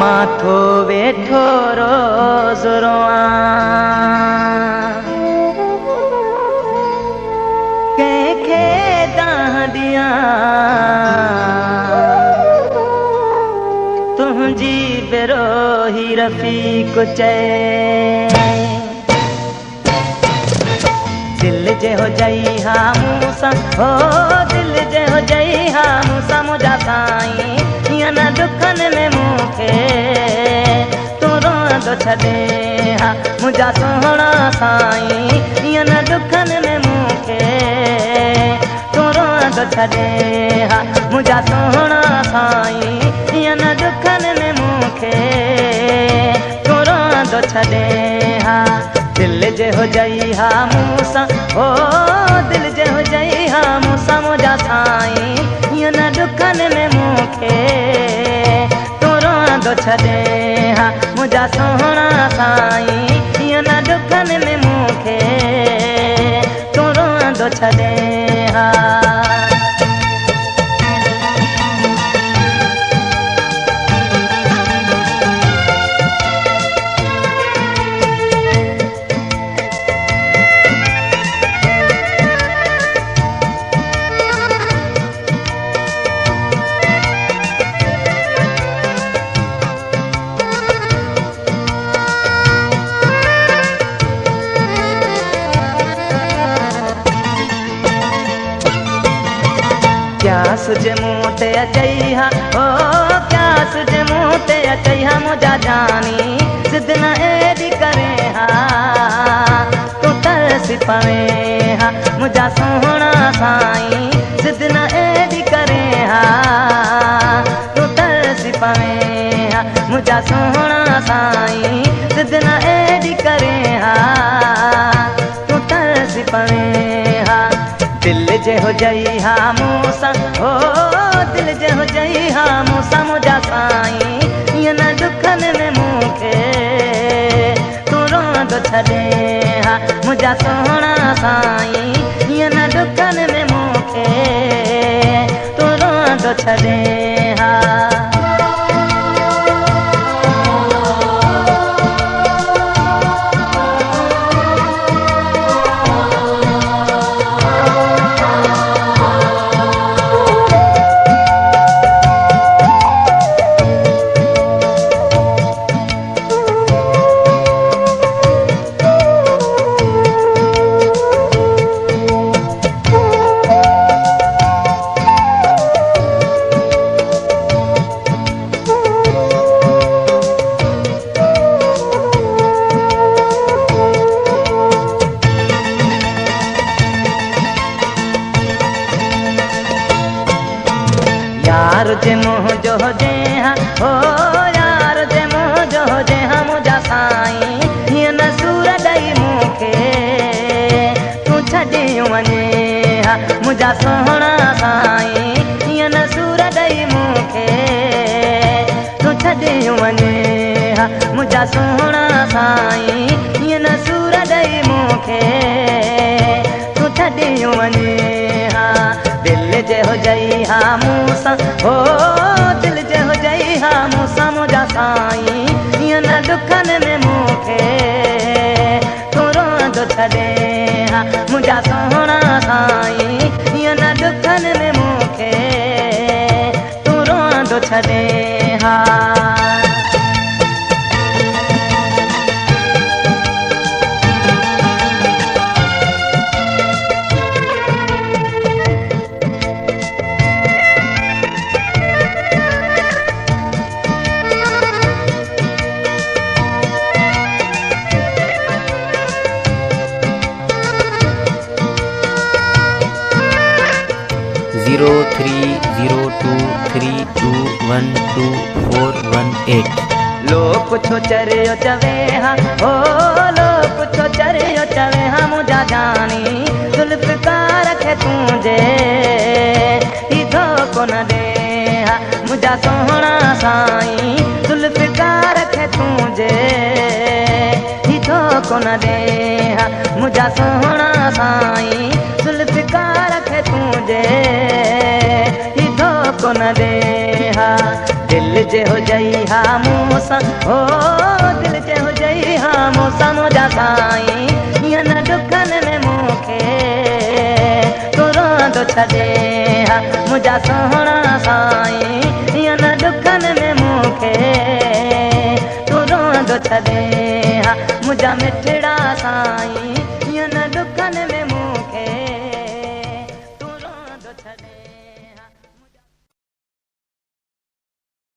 माथो वेठो रोज़ रोआं कंहिंखे दाह ॾियां तुंहिंजी बिरोही रफ़ीक चए दिल जे हो जई हा मूंसां हो दिल जे हो जई हा मूंसां मुंहिंजा साईं हीअं न दुखनि में मूंखे तूं रोअंदो छॾे हा मुंहिंजा सुहिणा साईं हीअं न दुखनि में मूंखे तूं रोअंदो छॾे हा मुंहिंजा सुहिणा साईं हीअं न दुखनि में मूंखे तूं रोअंदो छॾे हा दिल जे हो जई हा मूंसां हो दिल जे हो जई हा मूंसां मुंहिंजा साईं हीअं न दुखनि में मूंखे तूं रोअंदो छॾे हा मुंहिंजा सुहिणा साईं हीअं न दुखनि में मूंखे तूं रोअंदो छॾे हा प्यास जे मुँह ते अचई हा ओ प्यास जे मुँह ते अचई हा मुंहिंजा जानी सिद्ध न एॾी करे हा तूं तरसी पवे हा मुंहिंजा सुहिणा साईं सिद्ध न एॾी करे हा तूं तरसी पवे हा मुंहिंजा सुहिणा साईं सिद्ध न एॾी करे हा तूं तरसी पवे हा दिल जे हो जई हा मूंसां हो दिल जे हो जई हा मूंसां मुंहिंजा साईं हीअं न दुखनि में मूंखे तूं रोअंदो छॾे हा मुंहिंजा सुहिणा साईं हीअं न दुखनि में मूंखे तूं रोअंदो छॾे हा 'यार जे मोह जो जे हाँ हो 'यार जे मोह जो जे हाँ मुझा साईं हिय न सूर दई मूंखे तू छॾी वञे हाँ मुझा सोहणा साईं हिय न सूर दई मूंखे तू छॾी वञे हाँ मुझा सोहणा साईं हिय न सूर दई मूंखे तू छॾी वञे हाँ दिल जे हो जई हाँ मूंसां हो दिल जे हो जई हाँ मूंसां मुझा साईं हिय न दुखनि में मूंखे तू रोंदो छॾे हाँ मुझा सोहणा साईं हिय न दुखनि में मूंखे तू रोंदो छॾे हाँ 0302321218 लो कुछो चरियो चवे हाँ हो लो कुछो चरियो चवे हाँ मुझा जानी जुल्फ़कार रखे तुझे ही धोखो न दे हाँ मुझा सोहणा साईं जुल्फ़कार रखे तुझे ही धोखो न दे हाँ मुझा सोहणा साईं जुल्फ़कार रखे तुझे ही धोखो न दे हाँ दिल जे हो जई हा मूंसां ओ दिल जे हो जई हा मूंसां मुंहिंजा साईं ईअं न दुखनि में मूंखे तूं रोंदो छॾे हा मुंहिंजा सोहणा साईं ईअं न दुखनि में मूंखे तूं रोंदो छॾे हा मुंहिंजा मिठड़ा